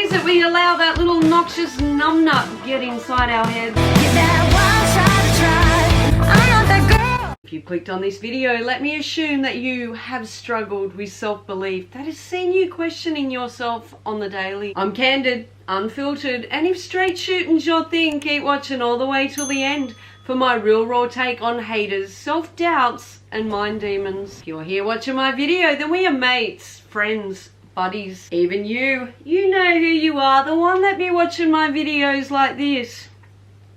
is it we allow that little noxious numbnut get inside our heads? If you clicked on this video, let me assume that you have struggled with self-belief that has seen you questioning yourself on the daily. I'm candid, unfiltered, and if straight shooting's your thing, keep watching all the way till the end for my real raw take on haters, self-doubts, and mind demons. If you're here watching my video, then we are mates, friends, buddies. Even you know who you are, the one that be watching my videos like this.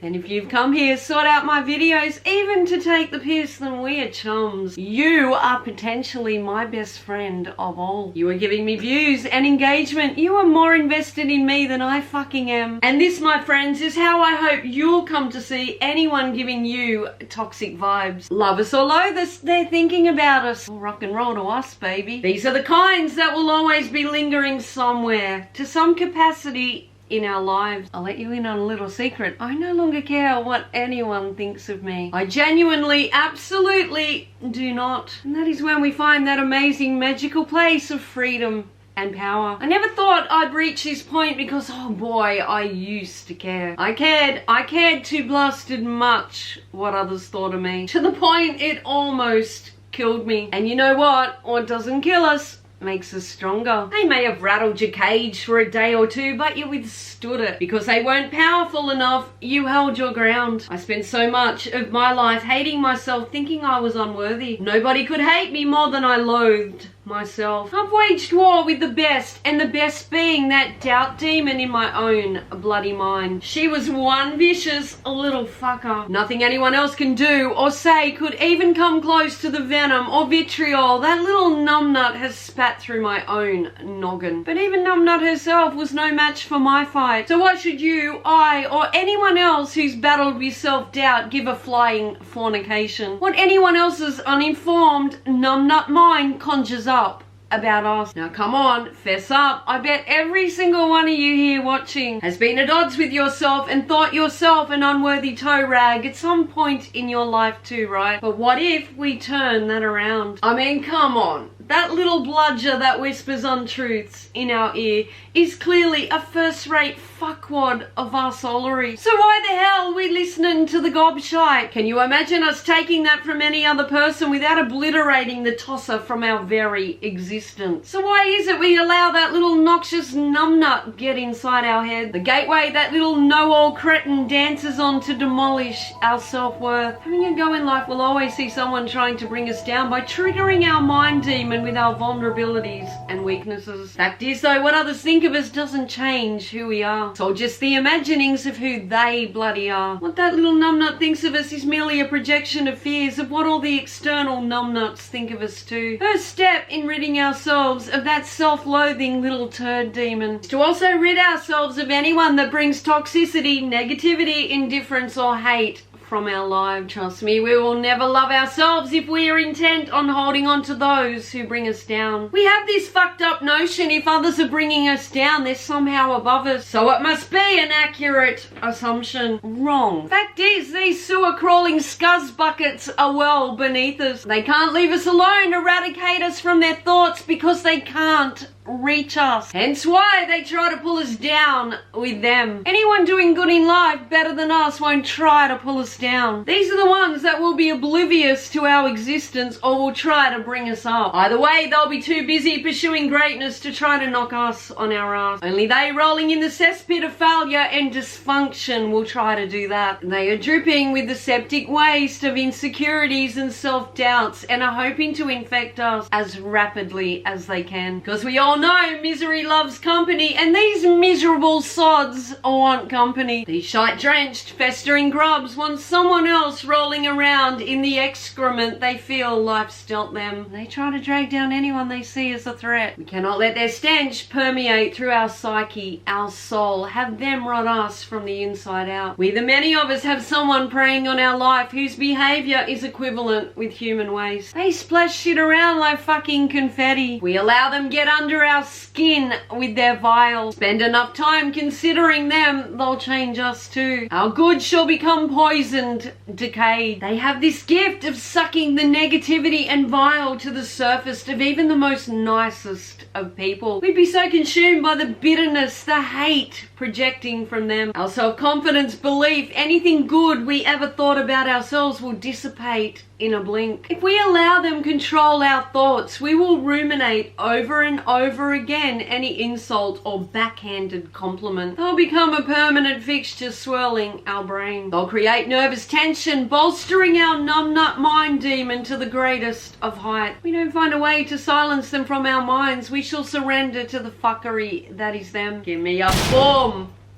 And if you've come here, sort out my videos, even to take the piss, then we are chums. You are potentially my best friend of all. You are giving me views and engagement. You are more invested in me than I fucking am. And this, my friends, is how I hope you'll come to see anyone giving you toxic vibes. Love us or loathe us, they're thinking about us. Rock and roll to us, baby. These are the kinds that will always be lingering somewhere, to some capacity in our lives. I'll let you in on a little secret. I no longer care what anyone thinks of me. I genuinely, absolutely do not. And that is when we find that amazing, magical place of freedom and power. I never thought I'd reach this point because, oh boy, I used to care. I cared too blasted much what others thought of me. To the point it almost killed me. And you know what doesn't kill us makes us stronger. They may have rattled your cage for a day or two, but you withstood it. Because they weren't powerful enough, you held your ground. I spent so much of my life hating myself, thinking I was unworthy. Nobody could hate me more than I loathed myself. I've waged war with the best, and the best being that doubt demon in my own bloody mind. She was one vicious little fucker. Nothing anyone else can do or say could even come close to the venom or vitriol that little numbnut has spat through my own noggin. But even numbnut herself was no match for my fight. So why should you, I, or anyone else who's battled with self-doubt give a flying fornication? What anyone else's uninformed numbnut mind conjures up about us. Now come on, fess up. I bet every single one of you here watching has been at odds with yourself and thought yourself an unworthy toe rag at some point in your life too, right? But what if we turn that around? I mean, come on. That little bludger that whispers untruths in our ear is clearly a first-rate fuckwad of arseholery. So why the hell are we listening to the gobshite? Can you imagine us taking that from any other person without obliterating the tosser from our very existence? So why is it we allow that little noxious numbnut get inside our head? The gateway that little know-all cretin dances on to demolish our self-worth. Having a go in life, we'll always see someone trying to bring us down by triggering our mind demon with our vulnerabilities and weaknesses. Fact is though, what others think of us doesn't change who we are. It's all just the imaginings of who they bloody are. What that little numbnut thinks of us is merely a projection of fears of what all the external numbnuts think of us too. First step in ridding ourselves of that self-loathing little turd demon is to also rid ourselves of anyone that brings toxicity, negativity, indifference, or hate from our lives. Trust me, we will never love ourselves if we are intent on holding on to those who bring us down. We have this fucked up notion if others are bringing us down, they're somehow above us. So it must be an accurate assumption. Wrong. Fact is, these sewer crawling scuzz buckets are well beneath us. They can't leave us alone, eradicate us from their thoughts because they can't reach us. Hence why they try to pull us down with them. Anyone doing good in life better than us won't try to pull us down. These are the ones that will be oblivious to our existence or will try to bring us up. Either way, they'll be too busy pursuing greatness to try to knock us on our ass. Only they, rolling in the cesspit of failure and dysfunction, will try to do that. They are dripping with the septic waste of insecurities and self-doubts and are hoping to infect us as rapidly as they can. Because we all know misery loves company, and these miserable sods want company. These shite-drenched, festering grubs want someone else rolling around in the excrement they feel life's dealt them. They try to drag down anyone they see as a threat. We cannot let their stench permeate through our psyche, our soul, have them rot us from the inside out. We, the many of us, have someone preying on our life whose behavior is equivalent with human waste. They splash shit around like fucking confetti. We allow them get under under our skin with their vials. Spend enough time considering them, they'll change us too. Our good shall become poisoned, decayed. They have this gift of sucking the negativity and vile to the surface of even the most nicest of people. We'd be so consumed by the bitterness, the hate projecting from them. Our self-confidence, belief, anything good we ever thought about ourselves will dissipate in a blink. If we allow them control our thoughts, we will ruminate over and over again any insult or backhanded compliment. They'll become a permanent fixture swirling our brain. They'll create nervous tension, bolstering our numbnut mind demon to the greatest of height. We don't find a way to silence them from our minds. We shall surrender to the fuckery that is them. Give me a form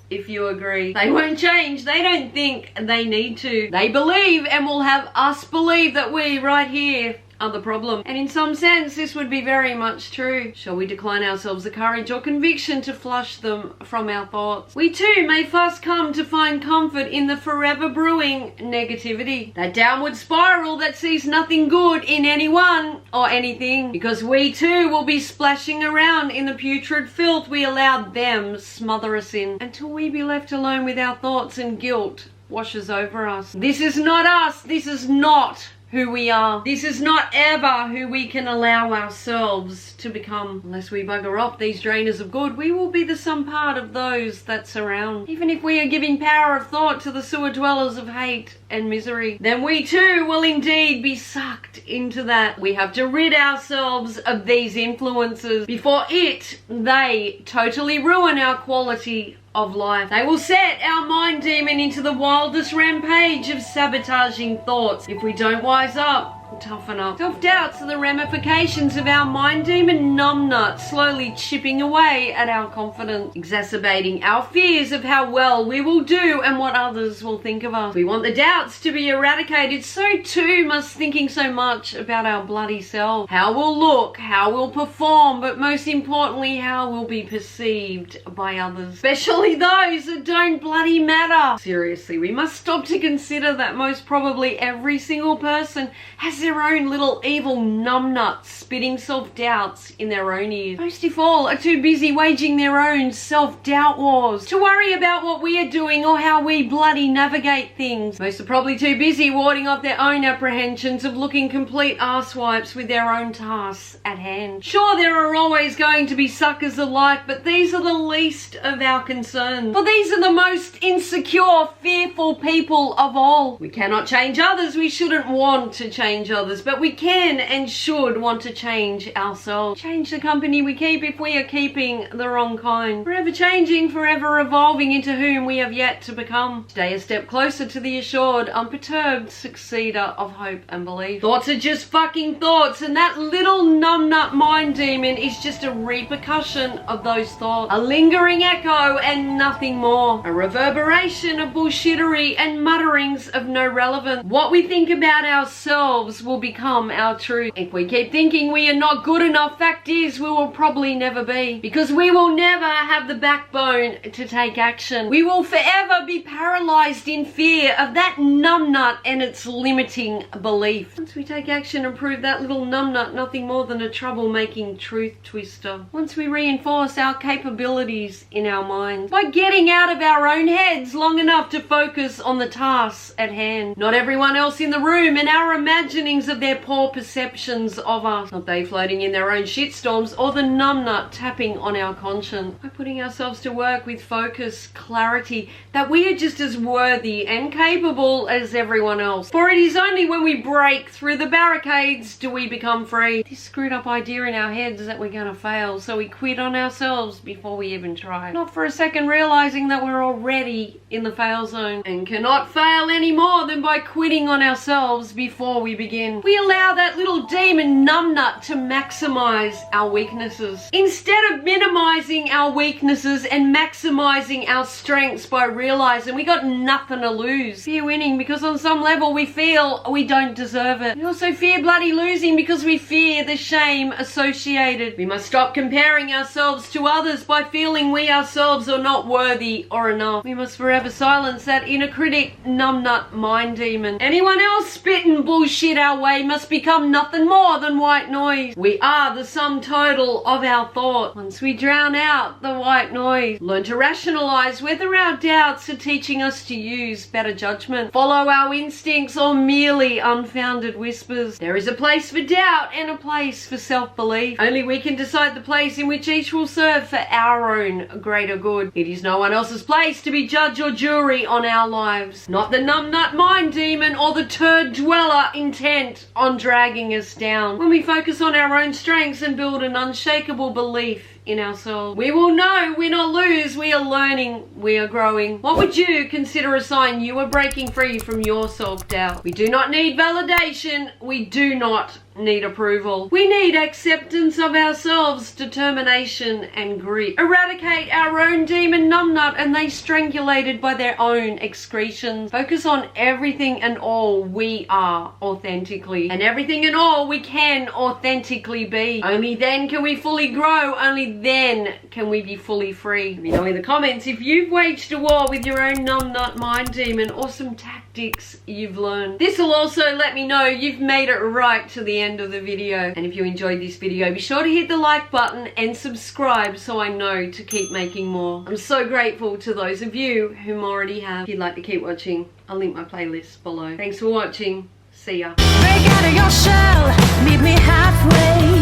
if you agree. They won't change. They don't think they need to. They believe and will have us believe that we right here are the problem. And in some sense, this would be very much true. Shall we decline ourselves the courage or conviction to flush them from our thoughts? We too may first come to find comfort in the forever brewing negativity. That downward spiral that sees nothing good in anyone or anything. Because we too will be splashing around in the putrid filth we allowed them smother us in. Until we be left alone with our thoughts and guilt washes over us. This is not us. This is not who we are. This is not ever who we can allow ourselves to become. Unless we bugger off these drainers of good, we will be the sum part of those that surround. Even if we are giving power of thought to the sewer dwellers of hate and misery, then we too will indeed be sucked into that. We have to rid ourselves of these influences before they totally ruin our quality of life. They will set our mind demon into the wildest rampage of sabotaging thoughts if we don't wise up. Toughen up. Self-doubts are the ramifications of our mind demon numbnut slowly chipping away at our confidence, exacerbating our fears of how well we will do and what others will think of us. We want the doubts to be eradicated, so too must thinking so much about our bloody self. How we'll look, how we'll perform, but most importantly, how we'll be perceived by others, especially those that don't bloody matter. Seriously, we must stop to consider that most probably every single person has their own little evil numbnuts spitting self-doubts in their own ears. Most of all are too busy waging their own self-doubt wars to worry about what we are doing or how we bloody navigate things. Most are probably too busy warding off their own apprehensions of looking complete arsewipes with their own tasks at hand. Sure, there are always going to be suckers alike, but these are the least of our concerns. For these are the most insecure, fearful people of all. We cannot change others. We shouldn't want to change others, but we can and should want to change ourselves. Change the company we keep if we are keeping the wrong kind. Forever changing, forever evolving into whom we have yet to become. Stay a step closer to the assured, unperturbed succeeder of hope and belief. Thoughts are just fucking thoughts, and that little numbnut mind demon is just a repercussion of those thoughts. A lingering echo and nothing more. A reverberation of bullshittery and mutterings of no relevance. What we think about ourselves will become our truth. If we keep thinking we are not good enough, fact is we will probably never be, because we will never have the backbone to take action. We will forever be paralyzed in fear of that numbnut and its limiting belief. Once we take action and prove that little numbnut nothing more than a troublemaking truth twister. Once we reinforce our capabilities in our minds by getting out of our own heads long enough to focus on the tasks at hand, not everyone else in the room and our imaginings of their poor perceptions of us, not they floating in their own shitstorms or the numbnut tapping on our conscience. By putting ourselves to work with focus, clarity, that we are just as worthy and capable as everyone else. For it is only when we break through the barricades do we become free. This screwed up idea in our heads that we're gonna fail, so we quit on ourselves before we even try. Not for a second realizing that we're already in the fail zone and cannot fail any more than by quitting on ourselves before we begin. We allow that little demon numbnut to maximize our weaknesses instead of minimizing our weaknesses and maximizing our strengths by realizing we got nothing to lose. Fear winning because on some level we feel we don't deserve it. We also fear bloody losing because we fear the shame associated. We must stop comparing ourselves to others by feeling we ourselves are not worthy or enough. We must forever silence that inner critic numbnut mind demon. Anyone else spitting bullshit our way must become nothing more than white noise. We are the sum total of our thought. Once we drown out the white noise, learn to rationalize whether our doubts are teaching us to use better judgment, follow our instincts, or merely unfounded whispers. There is a place for doubt and a place for self-belief. Only we can decide the place in which each will serve for our own greater good. It is no one else's place to be judge or jury on our lives. Not the numbnut mind demon or the turd dweller intent on dragging us down. When we focus on our own strengths and build an unshakable belief in ourselves, we will know, win or lose, we are learning, we are growing. What would you consider a sign you are breaking free from your self-doubt? We do not need validation. We do not need approval. We need acceptance of ourselves, determination, and grit. Eradicate our own demon numbnut and they strangulated by their own excretions. Focus on everything and all we are authentically, and everything and all we can authentically be. Only then can we fully grow. Only then can we be fully free. Let me know in the comments if you've waged a war with your own numbnut mind demon or some tactics you've learned. This will also let me know you've made it right to the end of the video. And if you enjoyed this video, be sure to hit the like button and subscribe so I know to keep making more. I'm so grateful to those of you whom already have. If you'd like to keep watching, I'll link my playlist below. Thanks for watching. See ya. Break out of your shell, meet me halfway.